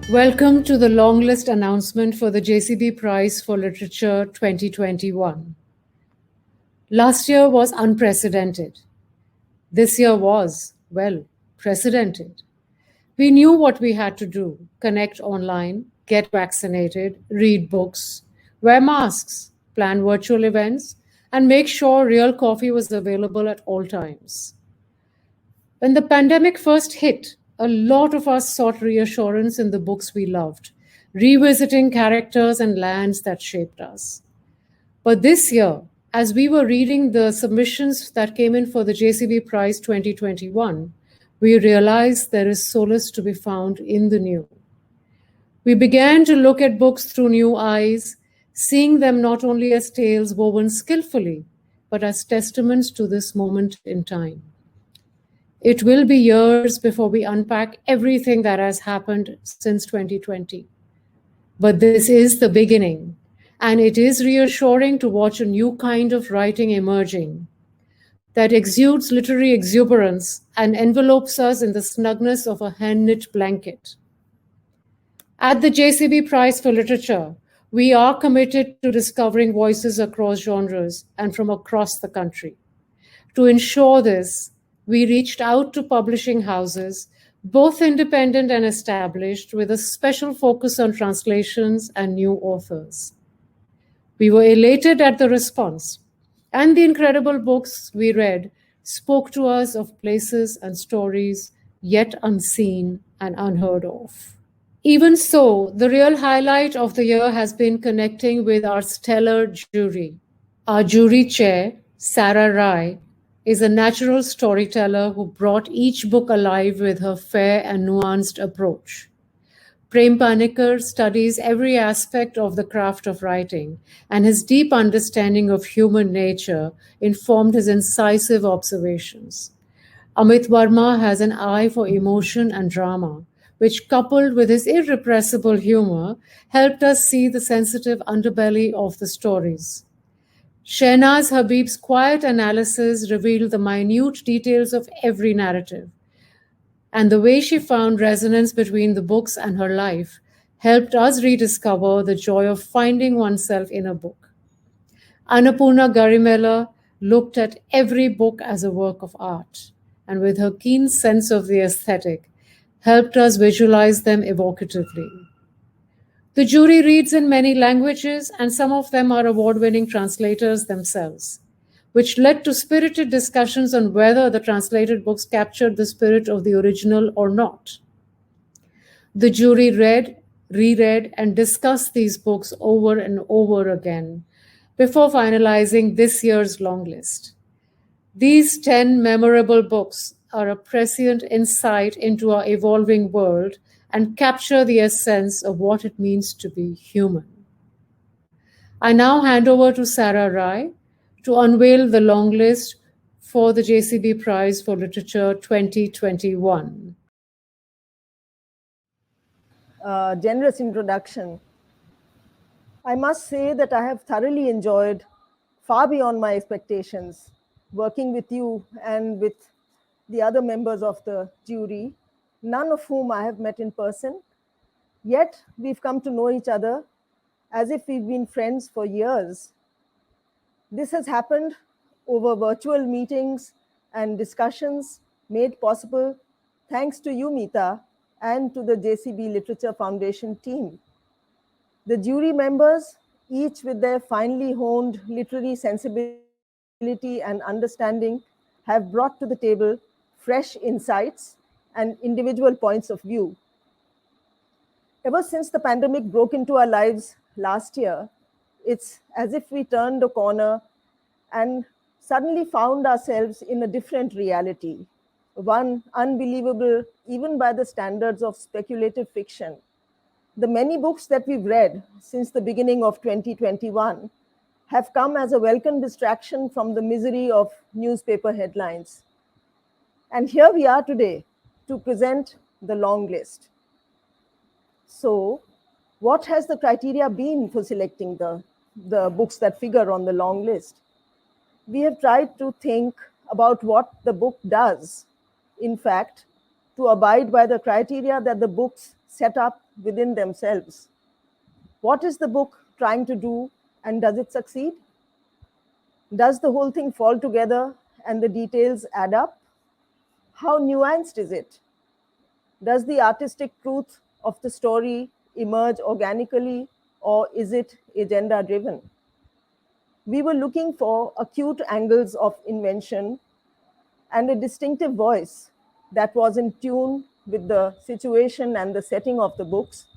Welcome to the Longlist Announcement for the JCB Prize for Literature 2021. Last year was unprecedented. This year was, well, precedented. We knew what we had to do: connect online, get vaccinated, read books, wear masks, plan virtual events, and make sure real coffee was available at all times. When the pandemic first hit, a lot of us sought reassurance in the books we loved, revisiting characters and lands that shaped us. But this year, as we were reading the submissions that came in for the JCB Prize 2021, we realized there is solace to be found in the new. We began to look at books through new eyes, seeing them not only as tales woven skillfully, but as testaments to this moment in time. It will be years before we unpack everything that has happened since 2020. But this is the beginning, and it is reassuring to watch a new kind of writing emerging that exudes literary exuberance and envelopes us in the snugness of a hand-knit blanket. At the JCB Prize for Literature, we are committed to discovering voices across genres and from across the country. To ensure this, we reached out to publishing houses, both independent and established, with a special focus on translations and new authors. We were elated at the response, and the incredible books we read spoke to us of places and stories yet unseen and unheard of. Even so, the real highlight of the year has been connecting with our stellar jury. Our jury chair, Sarah Rai, is a natural storyteller who brought each book alive with her fair and nuanced approach. Prem Panikkar studies every aspect of the craft of writing, and his deep understanding of human nature informed his incisive observations. Amit Verma has an eye for emotion and drama, which, coupled with his irrepressible humor, helped us see the sensitive underbelly of the stories. Shehnaz Habib's quiet analysis revealed the minute details of every narrative, and the way she found resonance between the books and her life helped us rediscover the joy of finding oneself in a book. Annapurna Garimella looked at every book as a work of art, and with her keen sense of the aesthetic, helped us visualize them evocatively. The jury reads in many languages, and some of them are award-winning translators themselves, which led to spirited discussions on whether the translated books captured the spirit of the original or not. The jury read, reread, and discussed these books over and over again before finalizing this year's long list. These 10 memorable books are a prescient insight into our evolving world and capture the essence of what it means to be human. I now hand over to Sarah Rai to unveil the long list for the JCB Prize for Literature 2021. Generous introduction. I must say that I have thoroughly enjoyed, far beyond my expectations, working with you and with the other members of the jury, none of whom I have met in person. Yet we've come to know each other as if we've been friends for years. This has happened over virtual meetings and discussions made possible thanks to you, Meeta, and to the JCB Literature Foundation team. The jury members, each with their finely honed literary sensibility and understanding, have brought to the table fresh insights and individual points of view. Ever since the pandemic broke into our lives last year, it's as if we turned a corner and suddenly found ourselves in a different reality, one unbelievable even by the standards of speculative fiction. The many books that we've read since the beginning of 2021 have come as a welcome distraction from the misery of newspaper headlines. And here we are today to present the long list. So, what has the criteria been for selecting the books that figure on the long list? We have tried to think about what the book does, in fact, to abide by the criteria that the books set up within themselves. What is the book trying to do, and does it succeed? Does the whole thing fall together and the details add up? How nuanced is it? Does the artistic truth of the story emerge organically, or is it agenda driven? We were looking for acute angles of invention and a distinctive voice that was in tune with the situation and the setting of the books,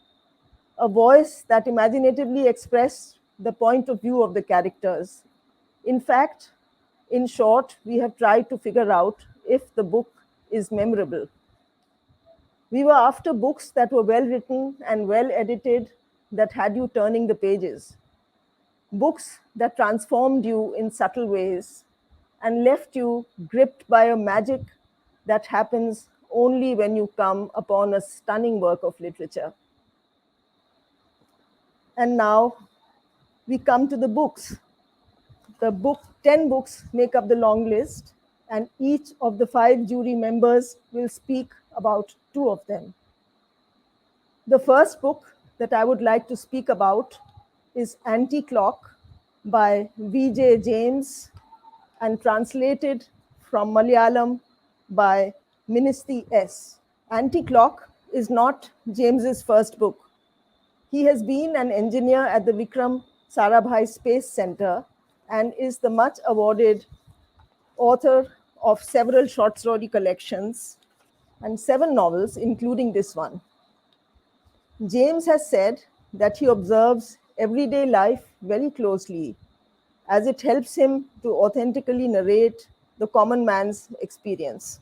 a voice that imaginatively expressed the point of view of the characters. In fact, in short, we have tried to figure out if the book is memorable. We were after books that were well written and well edited, that had you turning the pages. Books that transformed you in subtle ways and left you gripped by a magic that happens only when you come upon a stunning work of literature. And now we come to the books. The book, 10 books make up the long list, and each of the 5 jury members will speak about 2 of them. The first book that I would like to speak about is Anti-Clock by V.J. James and translated from Malayalam by Ministhi S. Anti-Clock is not James's first book. He has been an engineer at the Vikram Sarabhai Space Center and is the much awarded author of several short story collections and 7 novels, including this one. James has said that he observes everyday life very closely, as it helps him to authentically narrate the common man's experience.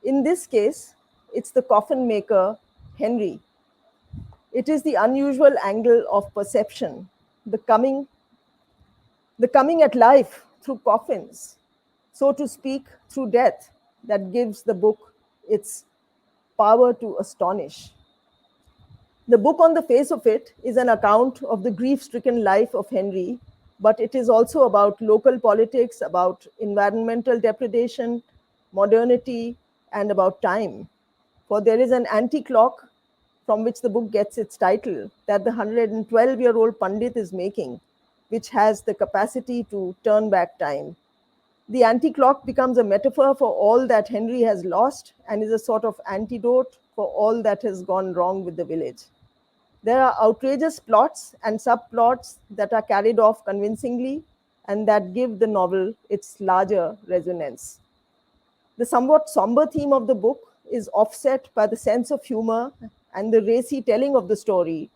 In this case, it's the coffin maker, Henry. It is the unusual angle of perception, the coming at life through coffins, so to speak, through death, that gives the book its power to astonish. The book, on the face of it, is an account of the grief-stricken life of Henry, but it is also about local politics, about environmental depredation, modernity, and about time. For there is an anti-clock from which the book gets its title that the 112-year-old Pandit is making, which has the capacity to turn back time. The anti-clock becomes a metaphor for all that Henry has lost and is a sort of antidote for all that has gone wrong with the village. There are outrageous plots and subplots that are carried off convincingly and that give the novel its larger resonance. The somewhat somber theme of the book is offset by the sense of humor and the racy telling of the story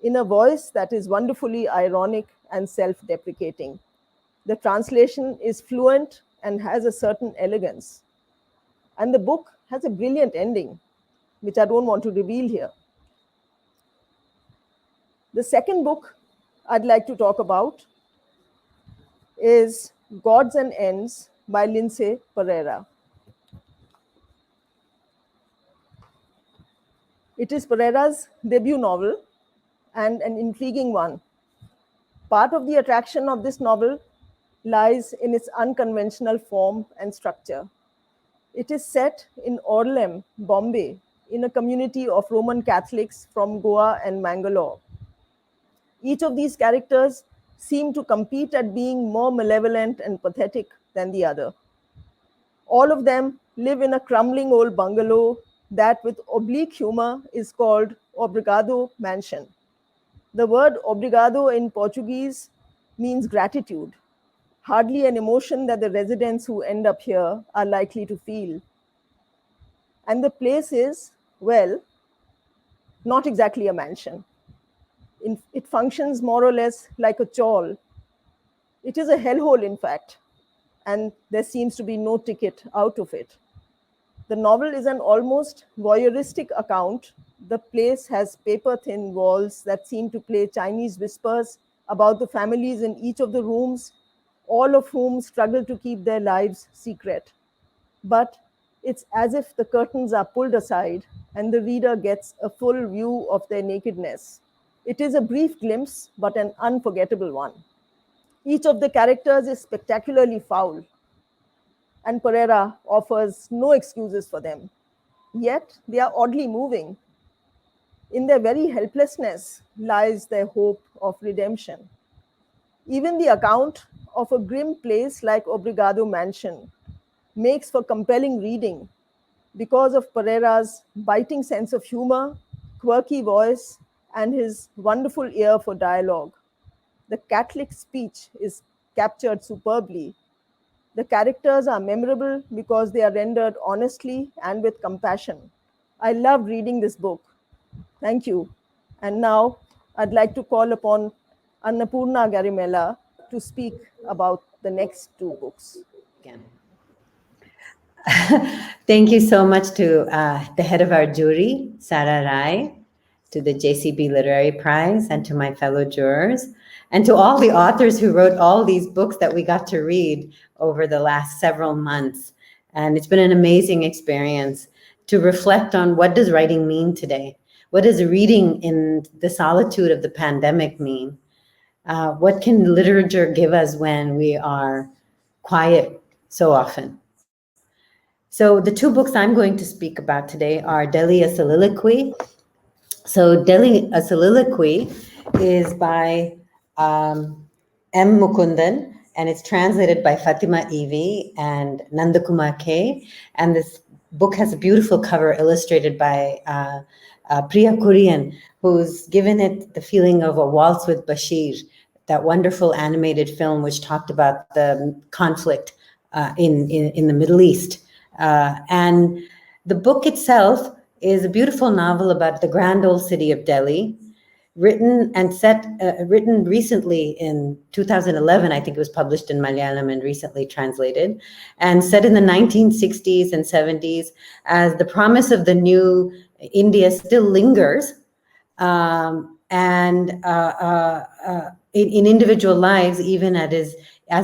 in a voice that is wonderfully ironic and self-deprecating. The translation is fluent and has a certain elegance. And the book has a brilliant ending, which I don't want to reveal here. The second book I'd like to talk about is Gods and Ends by Lindsay Pereira. It is Pereira's debut novel and an intriguing one. Part of the attraction of this novel lies in its unconventional form and structure. It is set in Orlem, Bombay, in a community of Roman Catholics from Goa and Mangalore. Each of these characters seem to compete at being more malevolent and pathetic than the other. All of them live in a crumbling old bungalow that, with oblique humor, is called Obrigado Mansion. The word obrigado in Portuguese means gratitude, hardly an emotion that the residents who end up here are likely to feel. And the place is, well, not exactly a mansion. It functions more or less like a chawl. It is a hellhole, in fact, and there seems to be no ticket out of it. The novel is an almost voyeuristic account. The place has paper-thin walls that seem to play Chinese whispers about the families in each of the rooms, all of whom struggle to keep their lives secret. But it's as if the curtains are pulled aside and the reader gets a full view of their nakedness. It is a brief glimpse, but an unforgettable one. Each of the characters is spectacularly foul, and Pereira offers no excuses for them. Yet they are oddly moving. In their very helplessness lies their hope of redemption. Even the account of a grim place like Obrigado Mansion makes for compelling reading because of Pereira's biting sense of humor, quirky voice, and his wonderful ear for dialogue. The Catholic speech is captured superbly. The characters are memorable because they are rendered honestly and with compassion. I loved reading this book. Thank you. And now I'd like to call upon Annapurna Garimella to speak about the next two books. Again. Thank you so much to the head of our jury, Sarah Rai, to the JCB Literary Prize, and to my fellow jurors, and to all the authors who wrote all these books that we got to read over the last several months. And it's been an amazing experience to reflect on what does writing mean today? What does reading in the solitude of the pandemic mean? What can literature give us when we are quiet so often? So the two books I'm going to speak about today are Delhi, a Soliloquy. So Delhi, a Soliloquy is by M. Mukundan, and it's translated by Fatima Evi and Nandakumar K. And this book has a beautiful cover illustrated by Priya Kurian, who's given it the feeling of a waltz with Bashir, that wonderful animated film which talked about the conflict in the Middle East. And the book itself is a beautiful novel about the grand old city of Delhi, written recently in 2011. I think it was published in Malayalam and recently translated, and set in the 1960s and 70s as the promise of the new India still lingers, in individual lives, even as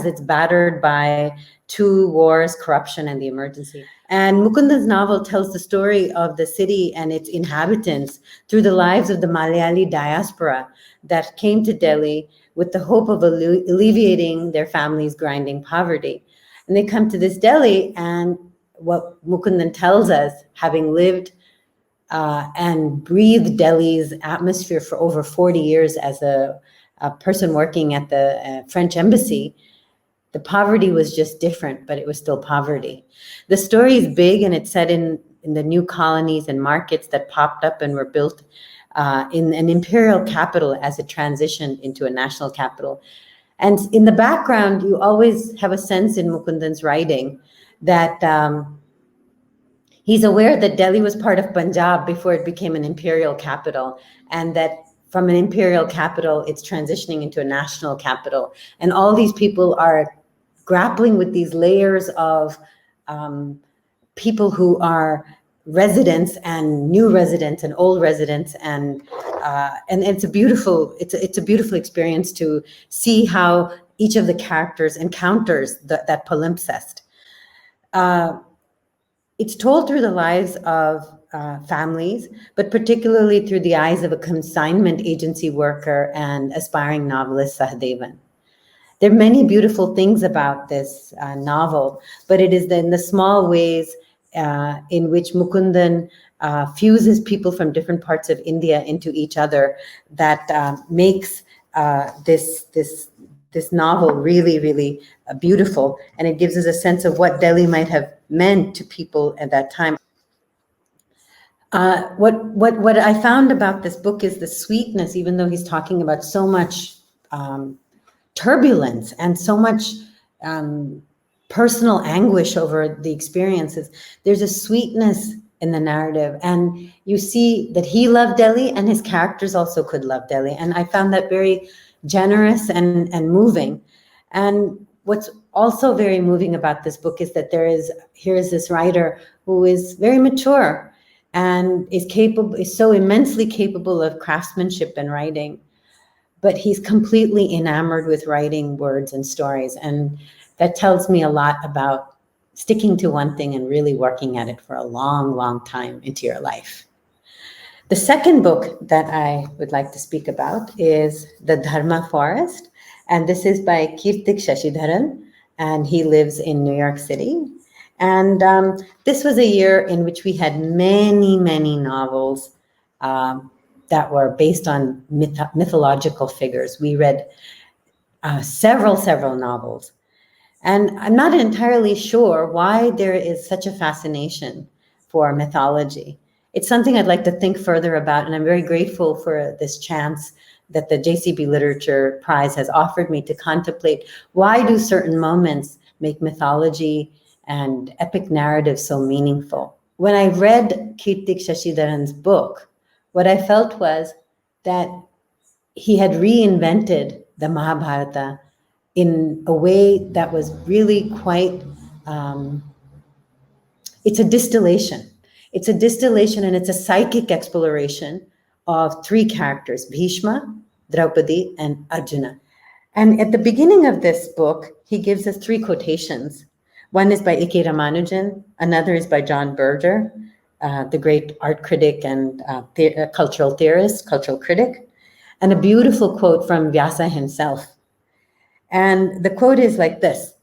it's battered by two wars, corruption, and the emergency. And Mukundan's novel tells the story of the city and its inhabitants through the lives of the Malayali diaspora that came to Delhi with the hope of alleviating their families' grinding poverty. And they come to this Delhi, and what Mukundan tells us, having lived and breathed Delhi's atmosphere for over 40 years as a person working at the French embassy, the poverty was just different, but it was still poverty. The story is big, and it's set in the new colonies and markets that popped up and were built in an imperial capital as it transitioned into a national capital. And in the background, you always have a sense in Mukundan's writing that he's aware that Delhi was part of Punjab before it became an imperial capital, and that from an imperial capital, it's transitioning into a national capital. And all these people are grappling with these layers of people who are residents and new residents and old residents, and it's a beautiful experience to see how each of the characters encounters that palimpsest. It's told through the lives of families, but particularly through the eyes of a consignment agency worker and aspiring novelist Sahadevan. There are many beautiful things about this novel, but it is in the small ways in which Mukundan fuses people from different parts of India into each other that makes this novel really, really beautiful, and it gives us a sense of what Delhi might have meant to people at that time. What I found about this book is the sweetness, even though he's talking about so much turbulence and so much personal anguish over the experiences. There's a sweetness in the narrative, and you see that he loved Delhi and his characters also could love Delhi. And I found that very generous and moving. And what's also very moving about this book is that here is this writer who is very mature and is so immensely capable of craftsmanship and writing, but he's completely enamored with writing words and stories. And that tells me a lot about sticking to one thing and really working at it for a long, long time into your life. The second book that I would like to speak about is The Dharma Forest. And this is by Kirtik Shashidharan, and he lives in New York City. And this was a year in which we had many, many novels that were based on mythological figures. We read several novels. And I'm not entirely sure why there is such a fascination for mythology. It's something I'd like to think further about, and I'm very grateful for this chance that the JCB Literature Prize has offered me to contemplate why do certain moments make mythology and epic narrative so meaningful. When I read Kirtik Shashidharan's book, what I felt was that he had reinvented the Mahabharata in a way that was really quite, it's a distillation. It's a distillation and it's a psychic exploration of three characters, Bhishma, Draupadi, and Arjuna. And at the beginning of this book, he gives us three quotations. One is by A.K. Ramanujan, another is by John Berger, the great art critic and cultural theorist, cultural critic, and a beautiful quote from Vyasa himself. And the quote is like this: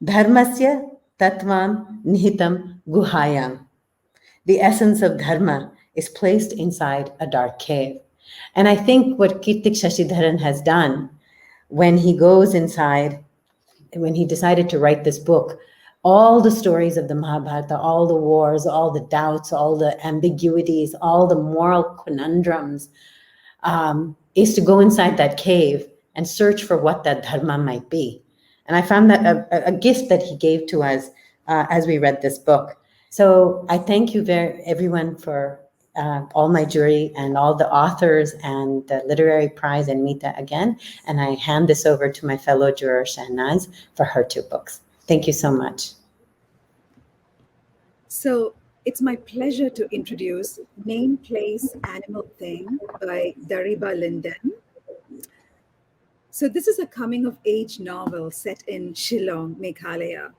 Dharmasya tatvam nihitam guhayam. The essence of dharma is placed inside a dark cave. And I think what Kirtik Shashidharan has done when he goes inside, when he decided to write this book, all the stories of the Mahabharata, all the wars, all the doubts, all the ambiguities, all the moral conundrums, is to go inside that cave and search for what that dharma might be. And I found that a gift that he gave to us as we read this book. So I thank you everyone for all my jury and all the authors and the Literary Prize and Mita again. And I hand this over to my fellow juror Shahnaz for her two books. Thank you so much. So it's my pleasure to introduce Name, Place, Animal Thing by Dariba Linden. So this is a coming-of-age novel set in Shillong, Meghalaya.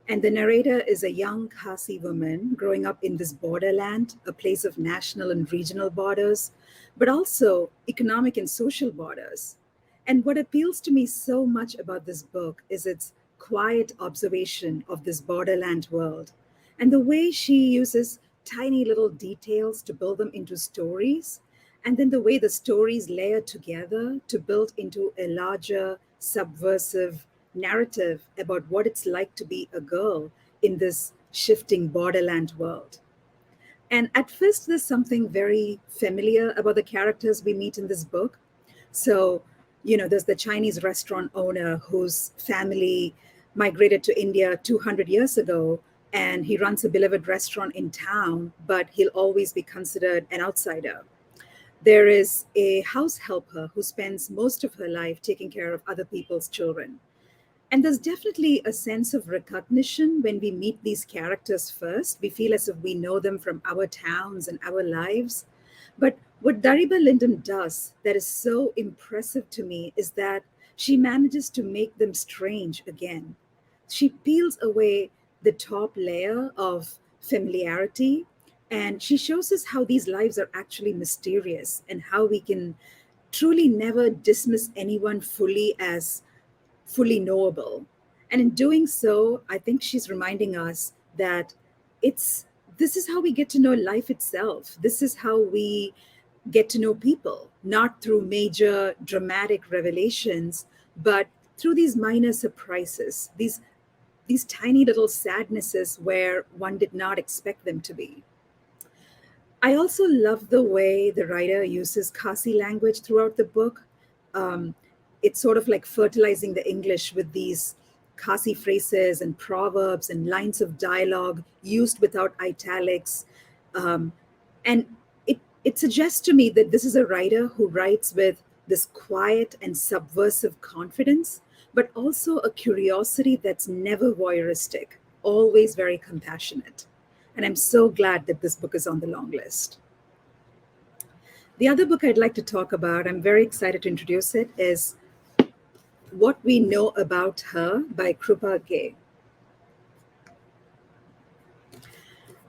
And the narrator is a young Khasi woman growing up in this borderland, a place of national and regional borders, but also economic and social borders. And what appeals to me so much about this book is its quiet observation of this borderland world and the way she uses tiny little details to build them into stories, and then the way the stories layer together to build into a larger, subversive narrative about what it's like to be a girl in this shifting borderland world. And at first, there's something very familiar about the characters we meet in this book. So, there's the Chinese restaurant owner whose family migrated to India 200 years ago, and he runs a beloved restaurant in town, but he'll always be considered an outsider. There is a house helper who spends most of her life taking care of other people's children. And there's definitely a sense of recognition when we meet these characters first. We feel as if we know them from our towns and our lives. But what Dariba Linden does that is so impressive to me is that she manages to make them strange again. She peels away the top layer of familiarity, and she shows us how these lives are actually mysterious and how we can truly never dismiss anyone fully as fully knowable. And in doing so, I think she's reminding us that this is how we get to know life itself. This is how we get to know people, not through major dramatic revelations, but through these minor surprises, these tiny little sadnesses where one did not expect them to be. I also love the way the writer uses Khasi language throughout the book. It's sort of like fertilizing the English with these Khasi phrases and proverbs and lines of dialogue used without italics. And it suggests to me that this is a writer who writes with this quiet and subversive confidence, but also a curiosity that's never voyeuristic, always very compassionate. And I'm so glad that this book is on the long list. The other book I'd like to talk about, I'm very excited to introduce it, is What We Know About Her by Krupa Gay.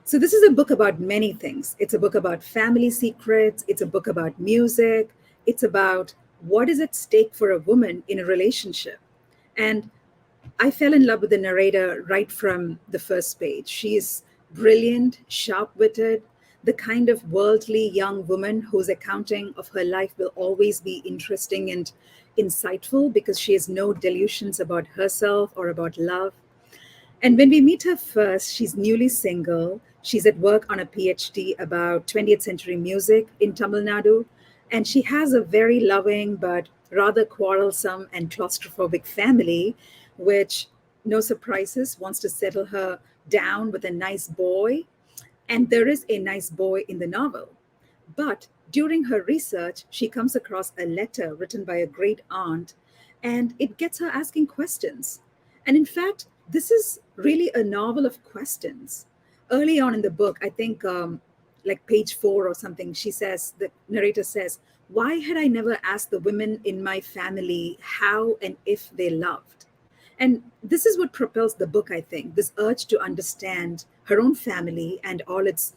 So this is a book about many things. It's a book about family secrets. It's a book about music. It's about what is at stake for a woman in a relationship. And I fell in love with the narrator right from the first page. She is brilliant, sharp-witted. the kind of worldly young woman whose accounting of her life will always be interesting and insightful because she has no delusions about herself or about love. And when we meet her first, she's newly single. She's at work on a PhD about 20th century music in Tamil Nadu. And she has a very loving but rather quarrelsome and claustrophobic family, which, no surprises, wants to settle her down with a nice boy. And there is a nice boy in the novel. But during her research, she comes across a letter written by a great aunt, and it gets her asking questions. And in fact, this is really a novel of questions. Early on in the book, I think like page 4 or something, the narrator says, "Why had I never asked the women in my family how and if they loved?" And this is what propels the book, I think, this urge to understand her own family and all its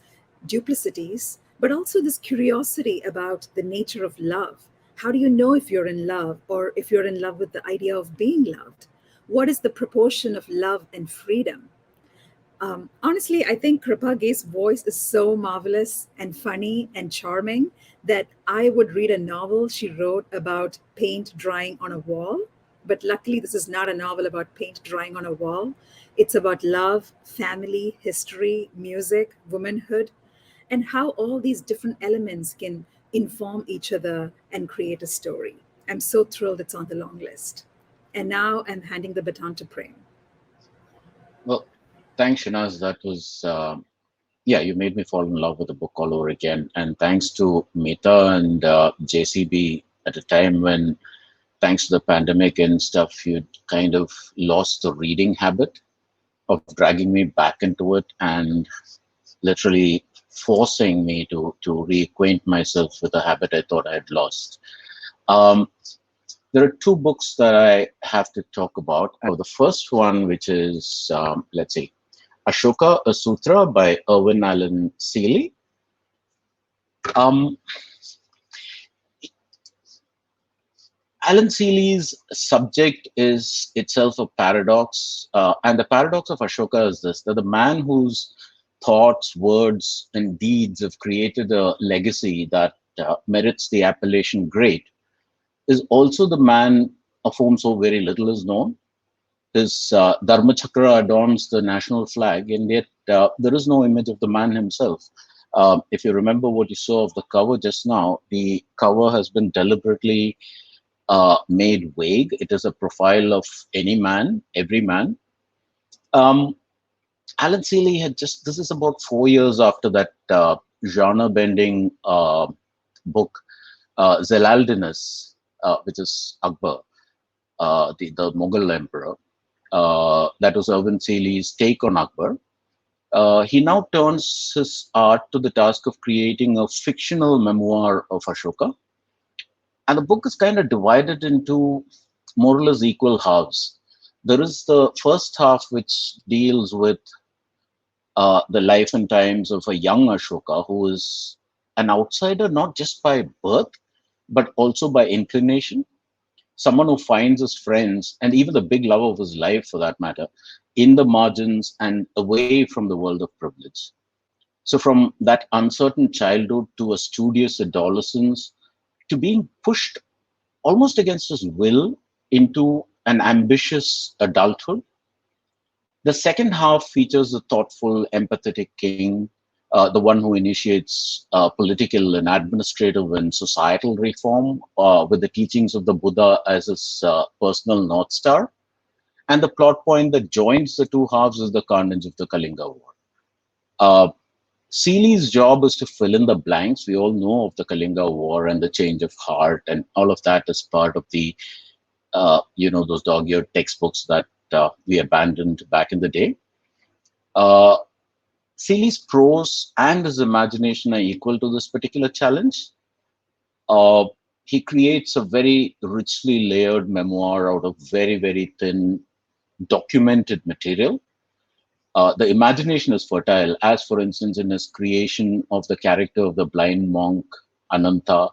duplicities, but also this curiosity about the nature of love. How do you know if you're in love or if you're in love with the idea of being loved? What is the proportion of love and freedom? Honestly, I think Kripa Gay's voice is so marvelous and funny and charming that I would read a novel she wrote about paint drying on a wall. But luckily, this is not a novel about paint drying on a wall. It's about love, family, history, music, womanhood, and how all these different elements can inform each other and create a story. I'm so thrilled it's on the long list. And now I'm handing the baton to Prem. Well, thanks, Shanaz. That was, yeah, you made me fall in love with the book all over again. And thanks to Meta and JCB at a time when, thanks to the pandemic and stuff, you'd kind of lost the reading habit of dragging me back into it and literally forcing me to reacquaint myself with a habit I thought I had lost. There are two books that I have to talk about. The first one, which is, let's see, Ashoka, a Sutra by Irwin Allen Seeley. Allen Seeley's subject is itself a paradox. And the paradox of Ashoka is this, that the man whose thoughts, words, and deeds have created a legacy that merits the appellation great is also the man of whom so very little is known. His Dharma Chakra adorns the national flag, and yet there is no image of the man himself. If you remember what you saw of the cover just now, the cover has been deliberately made vague. It is a profile of any man, every man. Alan Seeley had just, this is about 4 years after that genre-bending book, Zelaldinus, which is Akbar, the Mughal emperor. That was Irwin Seeley's take on Akbar. He now turns his art to the task of creating a fictional memoir of Ashoka. And the book is kind of divided into more or less equal halves. There is the first half, which deals with the life and times of a young Ashoka, who is an outsider, not just by birth, but also by inclination. Someone who finds his friends, and even the big love of his life for that matter, in the margins and away from the world of privilege. So from that uncertain childhood to a studious adolescence, to being pushed almost against his will into an ambitious adulthood. The second half features the thoughtful, empathetic king, the one who initiates political and administrative and societal reform with the teachings of the Buddha as his personal North Star. And the plot point that joins the two halves is the carnage of the Kalinga War. Seeley's job is to fill in the blanks. We all know of the Kalinga War and the change of heart, and all of that is part of the, those dog-eared textbooks that we abandoned back in the day. Seeley's prose and his imagination are equal to this particular challenge. He creates a very richly layered memoir out of very, very thin documented material. The imagination is fertile, as for instance in his creation of the character of the blind monk Ananta.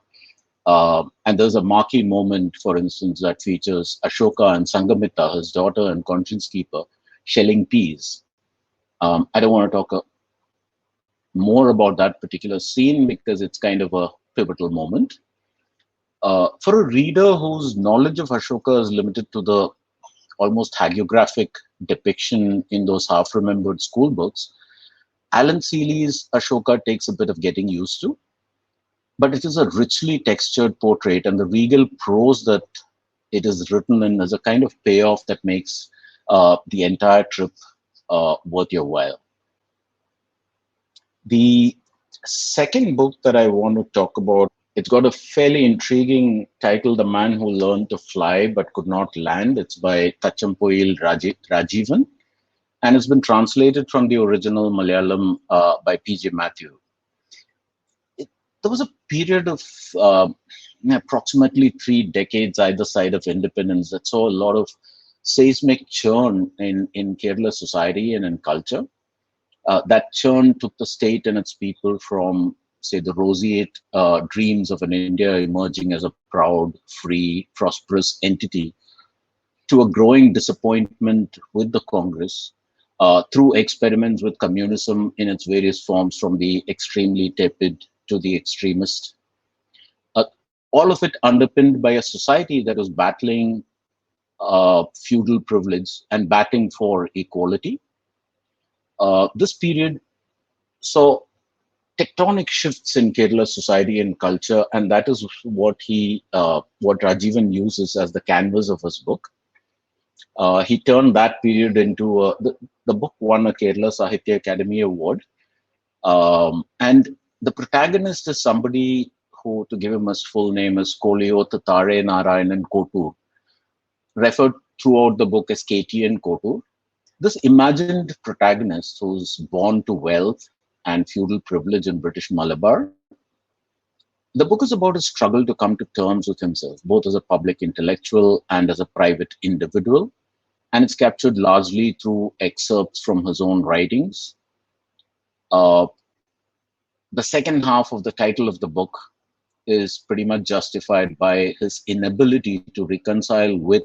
And there's a marquee moment, for instance, that features Ashoka and Sangamita, his daughter and conscience keeper, shelling peas. I don't want to talk more about that particular scene because it's kind of a pivotal moment. For a reader whose knowledge of Ashoka is limited to the almost hagiographic depiction in those half remembered school books, Alan Seeley's Ashoka takes a bit of getting used to, but it is a richly textured portrait, and the regal prose that it is written in is a kind of payoff that makes the entire trip worth your while. The second book that I want to talk about, it's got a fairly intriguing title, The Man Who Learned to Fly But Could Not Land. It's by Tachampoil Rajivan, and it's been translated from the original Malayalam by P.J. Matthew. There was a period of approximately 3 decades either side of independence that saw a lot of seismic churn in Kerala society and in culture. That churn took the state and its people from, say, the roseate dreams of an India emerging as a proud, free, prosperous entity to a growing disappointment with the Congress through experiments with communism in its various forms, from the extremely tepid to the extremist. Uh, all of it underpinned by a society that was battling feudal privilege and batting for equality. This period saw tectonic shifts in Kerala society and culture, and that is what Rajivan uses as the canvas of his book. He turned that period into the book won a Kerala Sahitya Academy Award, and the protagonist is somebody who, to give him his full name, is Koliyot Tare Narayanan Kotur, referred throughout the book as KTN Kotur. This imagined protagonist, who's born to wealth and feudal privilege in British Malabar, the book is about his struggle to come to terms with himself, both as a public intellectual and as a private individual. And it's captured largely through excerpts from his own writings. Uh, the second half of the title of the book is pretty much justified by his inability to reconcile with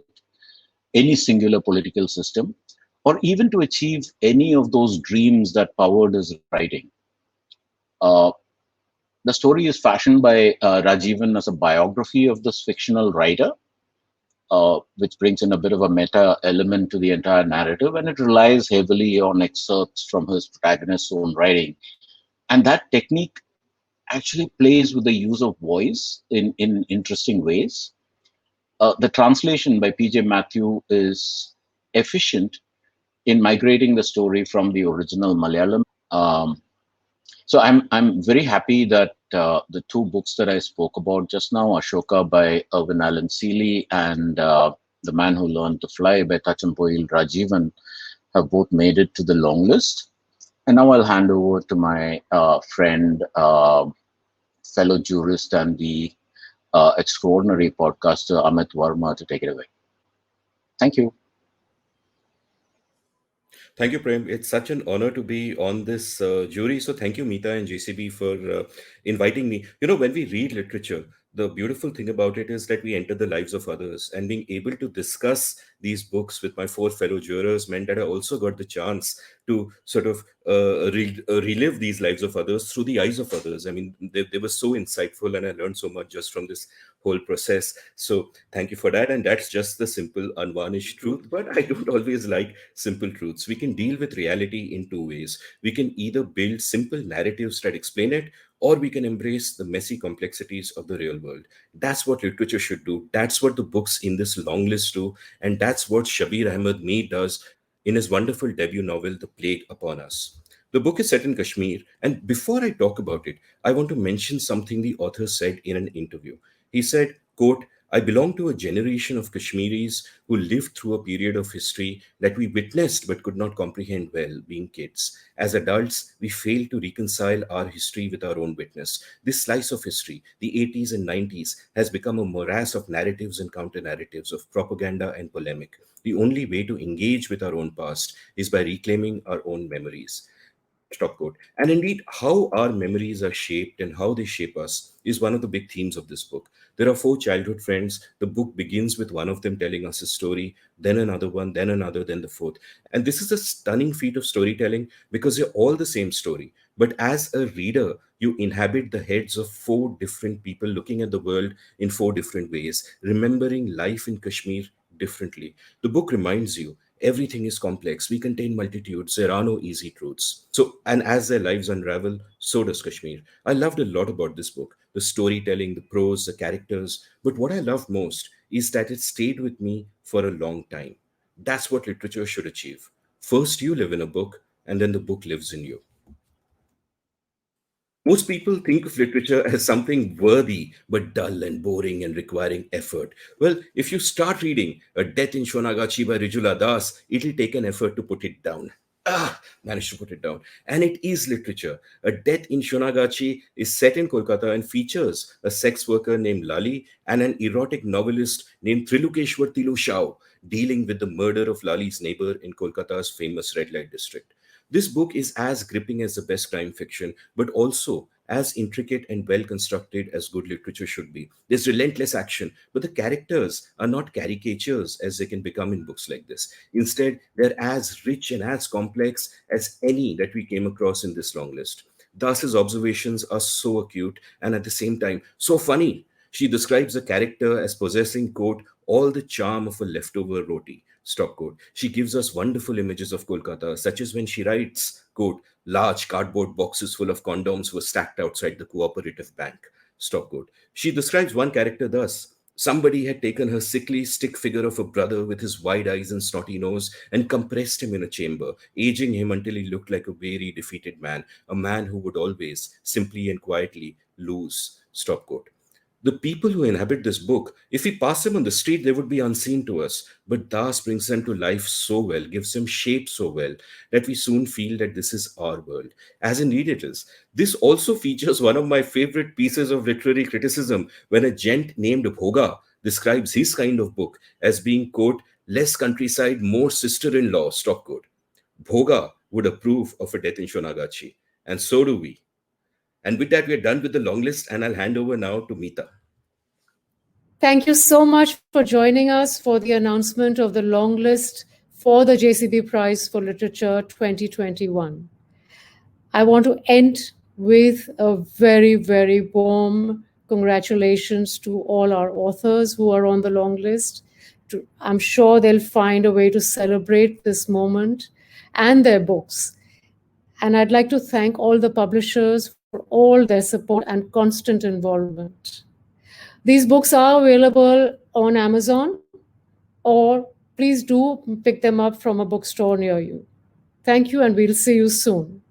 any singular political system, or even to achieve any of those dreams that powered his writing. Uh, the story is fashioned by Rajivan as a biography of this fictional writer, which brings in a bit of a meta element to the entire narrative, and it relies heavily on excerpts from his protagonist's own writing. And that technique actually plays with the use of voice in interesting ways. The translation by P.J. Matthew is efficient in migrating the story from the original Malayalam. So I'm very happy that the two books that I spoke about just now, Ashoka by Irwin Allen Seeley and The Man Who Learned to Fly by Tachampoil Rajivan, have both made it to the long list. And now I'll hand over to my friend, fellow jurist, and the extraordinary podcaster Amit Verma to take it away. Thank you. Thank you, Prem. It's such an honor to be on this jury. So thank you, Meeta and JCB, for inviting me. You know, when we read literature, the beautiful thing about it is that we enter the lives of others, and being able to discuss these books with my four fellow jurors meant that I also got the chance to sort of relive these lives of others through the eyes of others. I mean, they were so insightful, and I learned so much just from this whole process. So thank you for that. And that's just the simple, unvarnished truth. But I don't always like simple truths. We can deal with reality in two ways. We can either build simple narratives that explain it, or we can embrace the messy complexities of the real world. That's what literature should do. That's what the books in this long list do. And that's what Shabir Ahmed Mir does in his wonderful debut novel, The Plague Upon Us. The book is set in Kashmir, and before I talk about it, I want to mention something the author said in an interview. He said, quote, I belong to a generation of Kashmiris who lived through a period of history that we witnessed but could not comprehend well, being kids. As adults, we failed to reconcile our history with our own witness. This slice of history, the 80s and 90s, has become a morass of narratives and counter narratives, of propaganda and polemic. The only way to engage with our own past is by reclaiming our own memories. Stop quote. And indeed, how our memories are shaped and how they shape us is one of the big themes of this book. There are four childhood friends. The book begins with one of them telling us a story, then another one, then another, then the fourth. And this is a stunning feat of storytelling because they're all the same story, But as a reader, you inhabit the heads of four different people looking at the world in four different ways, remembering life in Kashmir differently. The book reminds you everything is complex. We contain multitudes. There are no easy truths. So, and as their lives unravel, so does Kashmir. I loved a lot about this book, the storytelling, the prose, the characters. But what I loved most is that it stayed with me for a long time. That's what literature should achieve. First, you live in a book, and then the book lives in you. Most people think of literature as something worthy but dull and boring and requiring effort. Well, if you start reading A Death in Shonagachi by Rijula Das, it'll take an effort to put it down. Managed to put it down. And it is literature. A Death in Shonagachi is set in Kolkata and features a sex worker named Lali and an erotic novelist named Trilukeshwar Tilu Shao dealing with the murder of Lali's neighbor in Kolkata's famous red light district. This book is as gripping as the best crime fiction, but also as intricate and well constructed as good literature should be. There's relentless action, but the characters are not caricatures as they can become in books like this. Instead, they're as rich and as complex as any that we came across in this long list. Das's observations are so acute and at the same time so funny. She describes the character as possessing, quote, all the charm of a leftover roti, stop quote. She gives us wonderful images of Kolkata, such as when she writes, quote, large cardboard boxes full of condoms were stacked outside the cooperative bank, stop quote. She describes one character thus. Somebody had taken her sickly stick figure of a brother with his wide eyes and snotty nose and compressed him in a chamber, aging him until he looked like a weary, defeated man, a man who would always, simply and quietly, lose. Stop quote. The people who inhabit this book, if we pass them on the street, they would be unseen to us. But Das brings them to life so well, gives them shape so well, that we soon feel that this is our world. As indeed it is. This also features one of my favorite pieces of literary criticism when a gent named Bhoga describes his kind of book as being, quote, less countryside, more sister in law, stop quote. Bhoga would approve of A Death in Shonagachi, and so do we. And with that, we are done with the long list, and I'll hand over now to Meeta. Thank you so much for joining us for the announcement of the long list for the JCB Prize for Literature 2021. I want to end with a very, very warm congratulations to all our authors who are on the long list. I'm sure they'll find a way to celebrate this moment and their books. And I'd like to thank all the publishers for all their support and constant involvement. These books are available on Amazon, or please do pick them up from a bookstore near you. Thank you, and we'll see you soon.